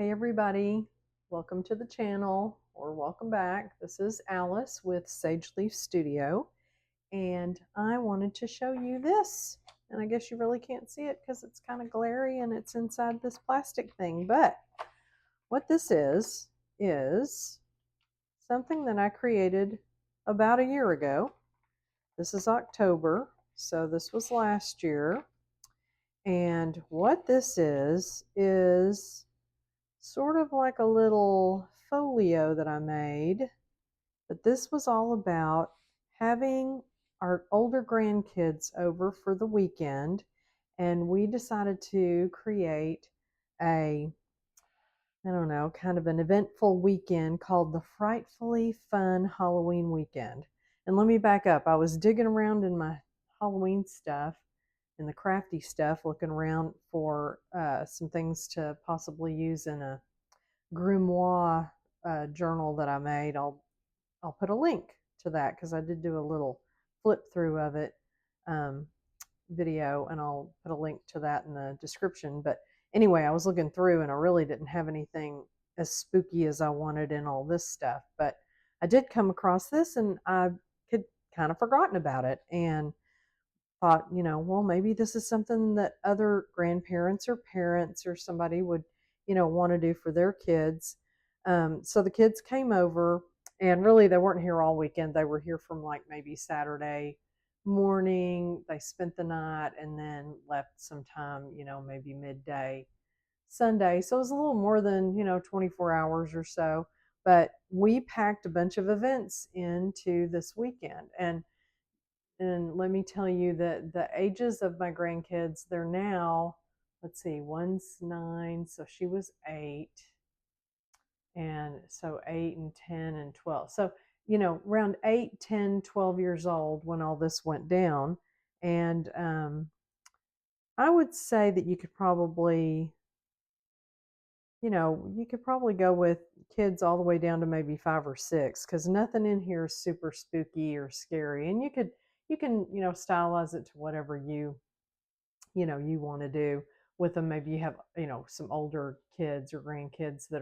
Hey everybody, welcome to the channel or welcome back. This is Alice with Sage Leaf Studio and I wanted to show you this. And I guess you really can't see it because it's kind of glary and it's inside this plastic thing. But what this is something that I created about a year ago. This is October, so this was last year. And what this is sort of like a little folio that I made, but this was all about having our older grandkids over for the weekend, and we decided to create a, I don't know, kind of an eventful weekend called the Frightfully Fun Halloween Weekend. And let me back up. I was digging around in my Halloween stuff and the crafty stuff, looking around for some things to possibly use in a grimoire journal that I made. I'll put a link to that because I did do a little flip through of it um, video, and I'll put a link to that in the description. But anyway, I was looking through and I really didn't have anything as spooky as I wanted in all this stuff. But I did come across this and I had kind of forgotten about it and thought, well, maybe this is something that other grandparents or parents or somebody would, want to do for their kids. So the kids came over, and really they weren't here all weekend. They were here from like maybe Saturday morning. They spent the night and then left sometime, maybe midday Sunday. So it was a little more than, 24 hours or so. But we packed a bunch of events into this weekend. And let me tell you that the ages of my grandkids, they're now, let's see, one's 9, so she was 8. And so 8 and 10 and 12. So, around 8, 10, 12 years old when all this went down. And I would say that you could probably go with kids all the way down to maybe 5 or 6, because nothing in here is super spooky or scary. And you can stylize it to whatever you want to do with them. Maybe you have some older kids or grandkids that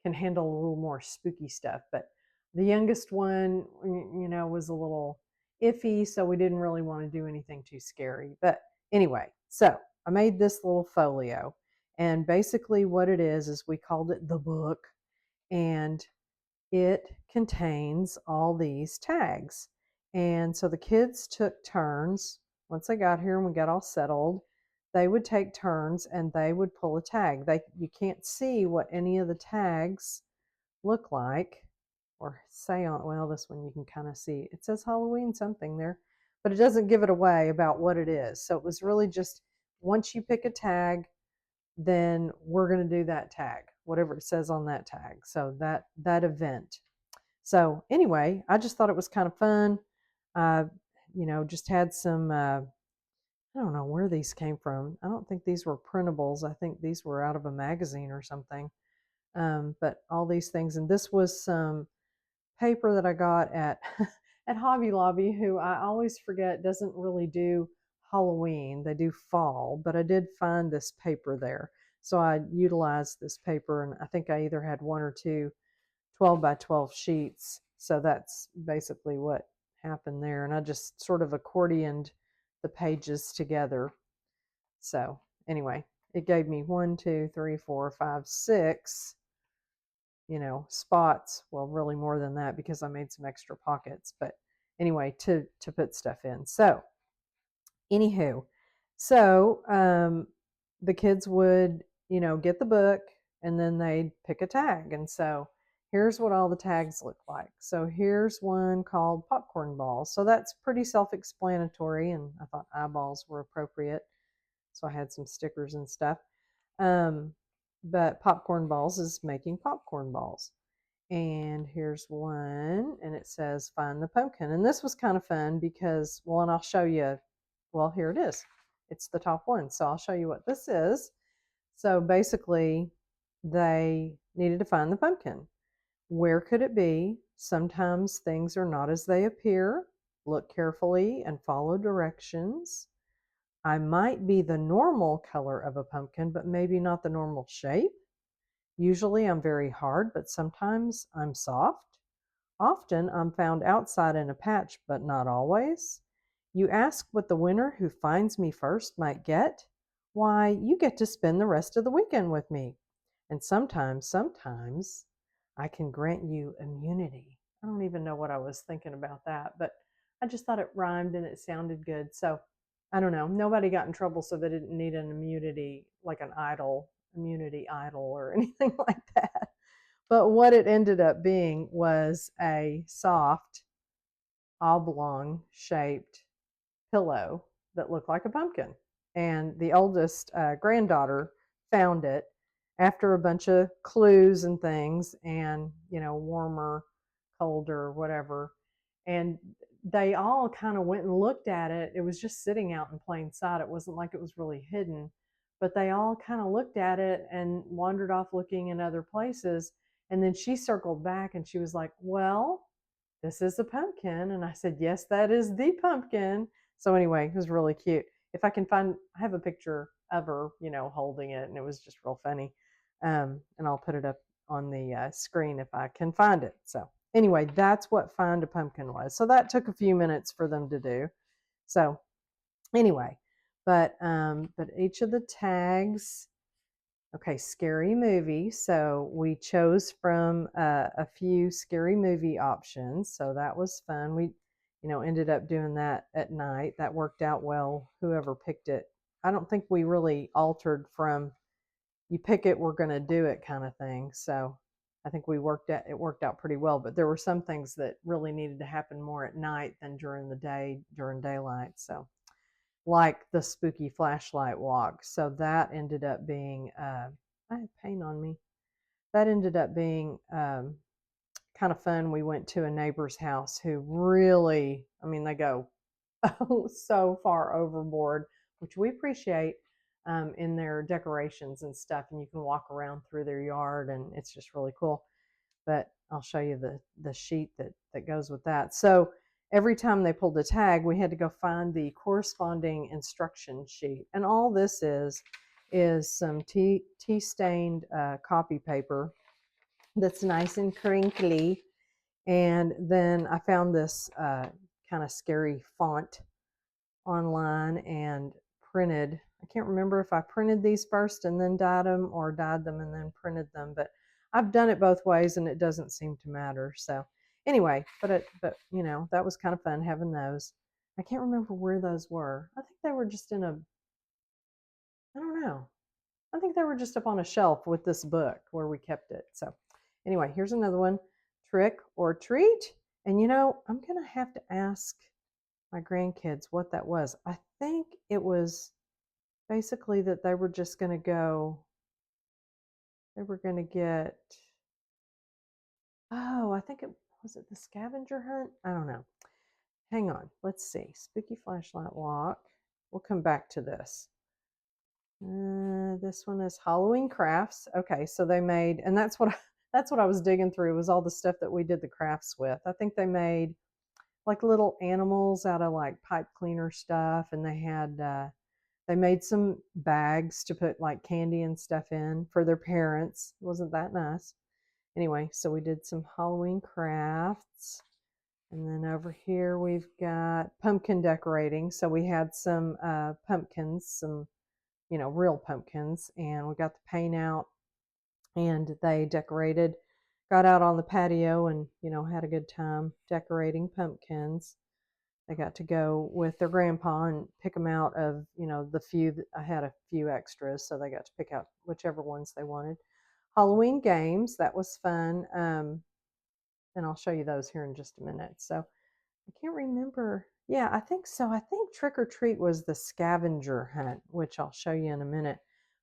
can handle a little more spooky stuff. But the youngest one, was a little iffy, so we didn't really want to do anything too scary. But anyway, so I made this little folio. And basically what it is we called it the book, and it contains all these tags. And so the kids took turns. Once they got here and we got all settled, they would take turns and they would pull a tag. You can't see what any of the tags look like or say on, well, this one you can kind of see. It says Halloween something there, but it doesn't give it away about what it is. So it was really just, once you pick a tag, then we're going to do that tag, whatever it says on that tag. So that event. So anyway, I just thought it was kind of fun. I, just had some, I don't know where these came from. I don't think these were printables. I think these were out of a magazine or something. But all these things, and this was some paper that I got at at Hobby Lobby, who I always forget doesn't really do Halloween. They do fall, but I did find this paper there. So I utilized this paper, and I think I either had one or two 12 by 12 sheets. So that's basically what happened there. And I just sort of accordioned the pages together. So anyway, it gave me 1, 2, 3, 4, 5, 6 spots. Well, really more than that because I made some extra pockets, but anyway, to put stuff in. So anywho, so the kids would, get the book and then they'd pick a tag. And so here's what all the tags look like. So here's one called popcorn balls. So that's pretty self-explanatory, and I thought eyeballs were appropriate. So I had some stickers and stuff. But popcorn balls is making popcorn balls. And here's one, and it says find the pumpkin. And this was kind of fun because, well, and I'll show you, well, here it is. It's the top one. So I'll show you what this is. So basically, they needed to find the pumpkin. Where could it be? Sometimes things are not as they appear. Look carefully and follow directions. I might be the normal color of a pumpkin, but maybe not the normal shape. Usually I'm very hard, but sometimes I'm soft. Often I'm found outside in a patch, but not always. You ask what the winner who finds me first might get? Why, you get to spend the rest of the weekend with me. And sometimes I can grant you immunity. I don't even know what I was thinking about that, but I just thought it rhymed and it sounded good. So I don't know. Nobody got in trouble, so they didn't need an immunity, like an idol, immunity idol or anything like that. But what it ended up being was a soft, oblong shaped pillow that looked like a pumpkin. And the oldest granddaughter found it after a bunch of clues and things, and, warmer, colder, whatever. And they all kind of went and looked at it. It was just sitting out in plain sight. It wasn't like it was really hidden, but they all kind of looked at it and wandered off looking in other places. And then she circled back and she was like, "Well, this is a pumpkin." And I said, "Yes, that is the pumpkin." So anyway, it was really cute. If I can find, I have a picture of her, holding it, and it was just real funny. And I'll put it up on the screen if I can find it. So anyway, that's what Find a Pumpkin was. So that took a few minutes for them to do. So anyway, but each of the tags. Okay, scary movie. So we chose from a few scary movie options. So that was fun. We, ended up doing that at night. That worked out well. Whoever picked it, I don't think we really altered from you pick it, we're going to do it kind of thing. So I think it worked out pretty well. But there were some things that really needed to happen more at night than during the day, during daylight. So like the spooky flashlight walk. So that ended up being, I have paint on me. That ended up being kind of fun. We went to a neighbor's house who really, I mean, they go so far overboard, which we appreciate, in their decorations and stuff. And you can walk around through their yard, and it's just really cool. But I'll show you the sheet that goes with that. So every time they pulled a tag, we had to go find the corresponding instruction sheet. And all this is some tea stained copy paper that's nice and crinkly. And then I found this kind of scary font online and printed. I can't remember if I printed these first and then dyed them, or dyed them and then printed them, but I've done it both ways and it doesn't seem to matter. So anyway, but that was kind of fun having those. I can't remember where those were. I think they were just I don't know. I think they were just up on a shelf with this book where we kept it. So anyway, here's another one, Trick or Treat. And I'm going to have to ask my grandkids what that was. I think it was basically that they were just going to go, they were going to get, I think it was it the scavenger hunt? I don't know. Hang on. Let's see. Spooky flashlight walk. We'll come back to this. This one is Halloween crafts. Okay, so they made, and that's what I was digging through, was all the stuff that we did the crafts with. I think they made like little animals out of like pipe cleaner stuff, and they made some bags to put like candy and stuff in for their parents. Wasn't that nice? Anyway, so we did some Halloween crafts. And then over here we've got pumpkin decorating. So we had some pumpkins, some real pumpkins, and we got the paint out, and they decorated, got out on the patio, and had a good time decorating pumpkins. They got to go with their grandpa and pick them out of the few. I had a few extras, so they got to pick out whichever ones they wanted. Halloween games, that was fun, and I'll show you those here in just a minute. So I can't remember. Yeah, I think so. I think Trick or Treat was the scavenger hunt, which I'll show you in a minute.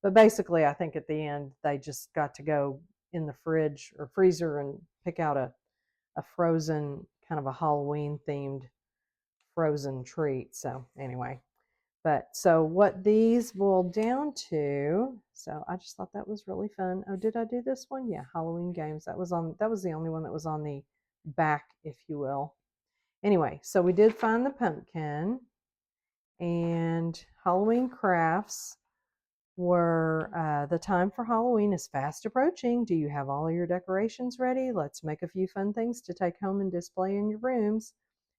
But basically, I think at the end, they just got to go in the fridge or freezer and pick out a frozen, kind of a Halloween themed frozen treat. So anyway, but so what these boiled down to, so I just thought that was really fun. Oh, did I do this one? Yeah, Halloween games. That was the only one that was on the back, if you will. Anyway, so we did find the pumpkin and Halloween crafts. The time for Halloween is fast approaching. Do you have all your decorations ready? Let's make a few fun things to take home and display in your rooms.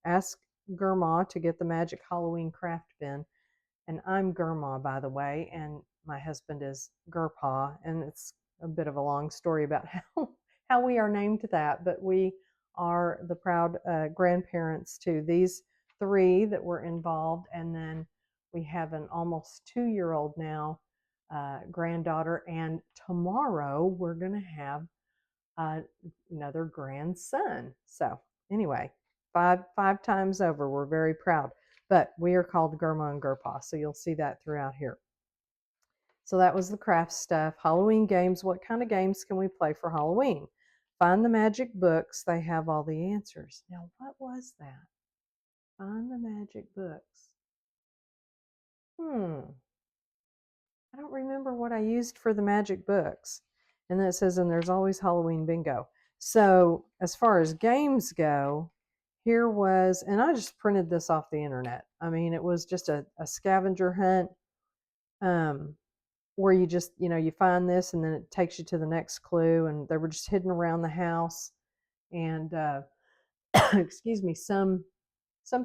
Ask Grandma to get the magic Halloween craft bin. And I'm Grandma, by the way, and my husband is Gerpa, and it's a bit of a long story about how we are named that, but we are the proud grandparents to these three that were involved, and then we have an almost 2-year old now granddaughter, and tomorrow we're going to have uh, another grandson. So anyway, five times over, we're very proud. But we are called Germa and Gerpa, so you'll see that throughout here. So that was the craft stuff. Halloween games. What kind of games can we play for Halloween? Find the magic books. They have all the answers. Now, what was that? Find the magic books. I don't remember what I used for the magic books. And then it says, and there's always Halloween bingo. So as far as games go, here was, and I just printed this off the internet. I mean, it was just a scavenger hunt where you just, you find this and then it takes you to the next clue. And they were just hidden around the house. And excuse me, some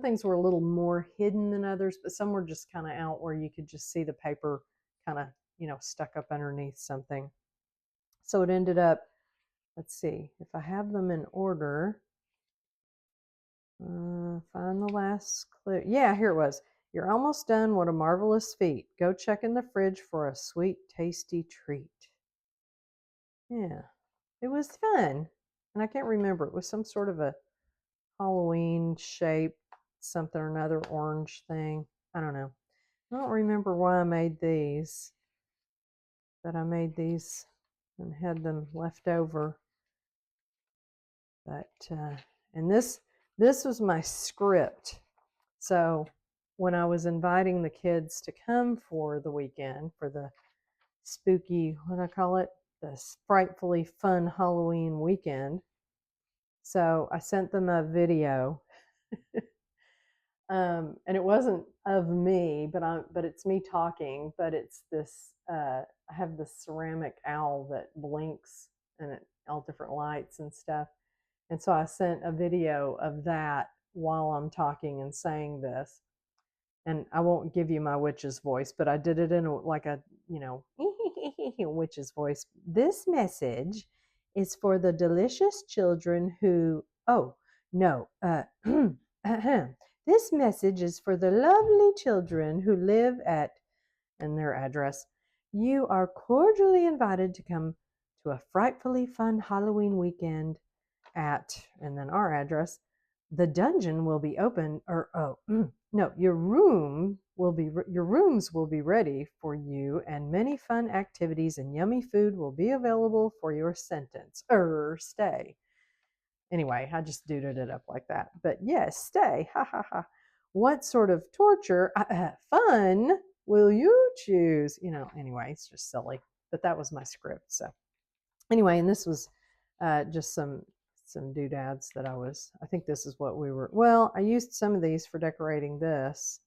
things were a little more hidden than others, but some were just kind of out where you could just see the paper kind of, stuck up underneath something. So it ended up, let's see, if I have them in order, find the last clue. Yeah, here it was. You're almost done. What a marvelous feat. Go check in the fridge for a sweet, tasty treat. Yeah, it was fun. And I can't remember. It was some sort of a Halloween shape, something or another, orange thing. I don't know. I don't remember why I made these, but I made these and had them left over. But and this was my script. So when I was inviting the kids to come for the weekend for the spooky, what do I call it, the Frightfully Fun Halloween Weekend. So I sent them a video, and it wasn't of me, but it's me talking. But it's this. I have this ceramic owl that blinks and all different lights and stuff. And so I sent a video of that while I'm talking and saying this. And I won't give you my witch's voice, but I did it in like a, witch's voice. This message is for the delicious children who, oh, no, this message is for the lovely children who live at, and their address. You are cordially invited to come to a frightfully fun Halloween weekend at, and then our address. The dungeon will be open, or no, your rooms will be ready for you, and many fun activities and yummy food will be available for your sentence or stay. Anyway, I just duded it up like that. But yes, stay. Ha ha ha. What sort of torture fun will you choose? Anyway, it's just silly. But that was my script. So anyway, and this was just some doodads that I think this is what we were, well, I used some of these for decorating this,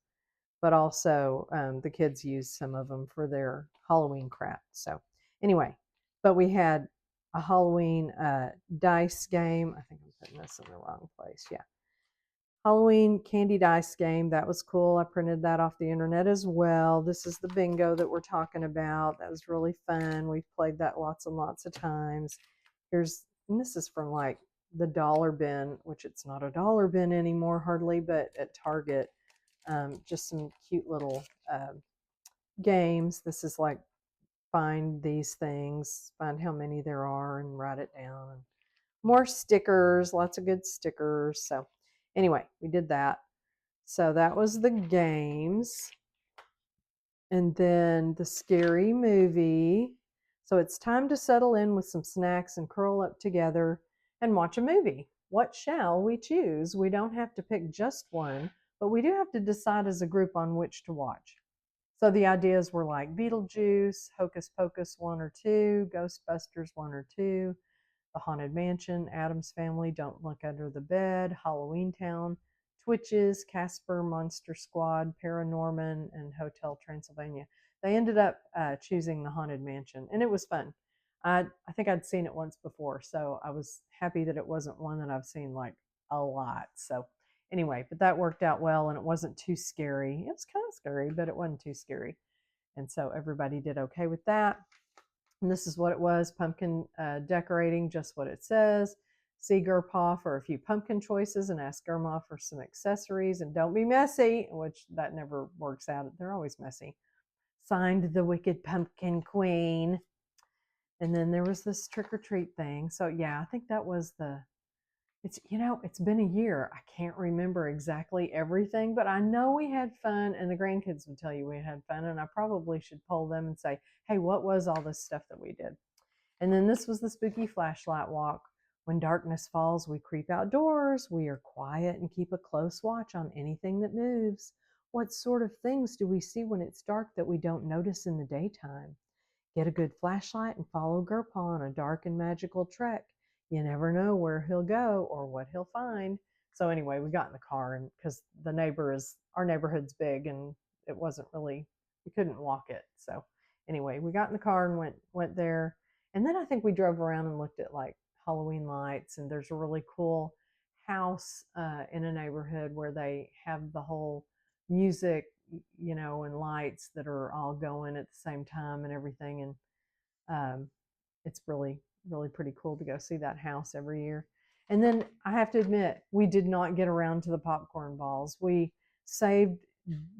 but also the kids used some of them for their Halloween craft. So anyway, but we had a Halloween dice game. I think I'm putting this in the wrong place. Yeah. Halloween candy dice game. That was cool. I printed that off the internet as well. This is the bingo that we're talking about. That was really fun. We've played that lots and lots of times. And this is from like the dollar bin, which it's not a dollar bin anymore hardly, but at Target. Just some cute little games. This is like find these things, find how many there are and write it down. And more stickers, lots of good stickers. So anyway, we did that. So that was the games. And then the scary movie. So it's time to settle in with some snacks and curl up together and watch a movie. What shall we choose? We don't have to pick just one, but we do have to decide as a group on which to watch. So the ideas were like Beetlejuice, Hocus Pocus 1 or 2, Ghostbusters 1 or 2, The Haunted Mansion, Addams Family, Don't Look Under the Bed, Halloween Town, Twitches, Casper, Monster Squad, Paranorman, and Hotel Transylvania. they ended up choosing the Haunted Mansion, and it was fun. I think I'd seen it once before, so I was happy that it wasn't one that I've seen like a lot. So anyway, but that worked out well, and it wasn't too scary. It was kind of scary, but it wasn't too scary, and so everybody did okay with that. And this is what it was: pumpkin decorating, just what it says. See Grandpa for a few pumpkin choices and ask Grandma for some accessories, and don't be messy, which that never works out. They're always messy. Signed, the Wicked Pumpkin Queen. And then there was this trick or treat thing. So yeah, I think that was it's been a year. I can't remember exactly everything, but I know we had fun, and the grandkids would tell you we had fun, and I probably should poll them and say, hey, what was all this stuff that we did? And then this was the spooky flashlight walk. When darkness falls, we creep outdoors. We are quiet and keep a close watch on anything that moves. What sort of things do we see when it's dark that we don't notice in the daytime? Get a good flashlight and follow Grandpa on a dark and magical trek. You never know where he'll go or what he'll find. So anyway, we got in the car, and because our neighborhood's big, and it wasn't really, we couldn't walk it. So anyway, we got in the car and went there. And then I think we drove around and looked at like Halloween lights, and there's a really cool house in a neighborhood where they have the whole music, and lights that are all going at the same time and everything. And it's really, really pretty cool to go see that house every year. And then I have to admit, we did not get around to the popcorn balls. We saved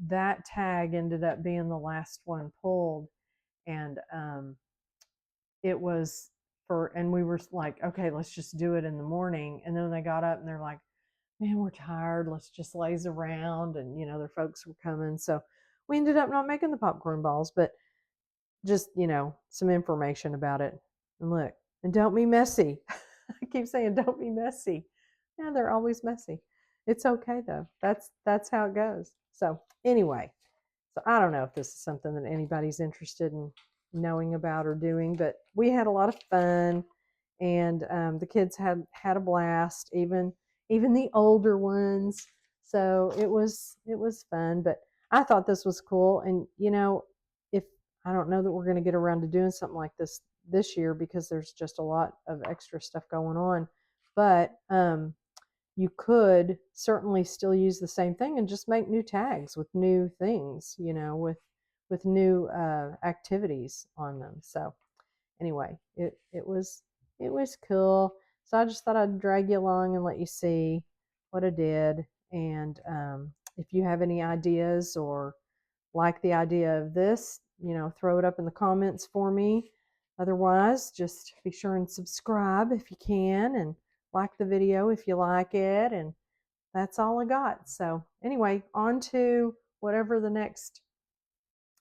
that tag, ended up being the last one pulled. And it was and we were like, okay, let's just do it in the morning. And then they got up and they're like, man, we're tired. Let's just laze around. And, their folks were coming. So we ended up not making the popcorn balls, but just, some information about it. And look, and don't be messy. I keep saying, don't be messy. Yeah, they're always messy. It's okay though. That's how it goes. So anyway, so I don't know if this is something that anybody's interested in knowing about or doing, but we had a lot of fun, and the kids had a blast, even the older ones. So it was fun, but I thought this was cool. And if I don't know that we're going to get around to doing something like this year, because there's just a lot of extra stuff going on, but you could certainly still use the same thing and just make new tags with new things, with new activities on them. So anyway, it was cool. So I just thought I'd drag you along and let you see what I did. And if you have any ideas or like the idea of this, throw it up in the comments for me. Otherwise, just be sure and subscribe if you can, and like the video if you like it. And that's all I got. So anyway, on to whatever the next,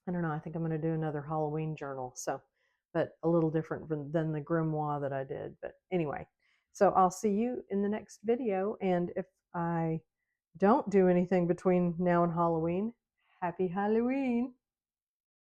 I don't know, I think I'm going to do another Halloween journal. So, but a little different than the grimoire that I did. But anyway, so I'll see you in the next video. And if I don't do anything between now and Halloween, happy Halloween.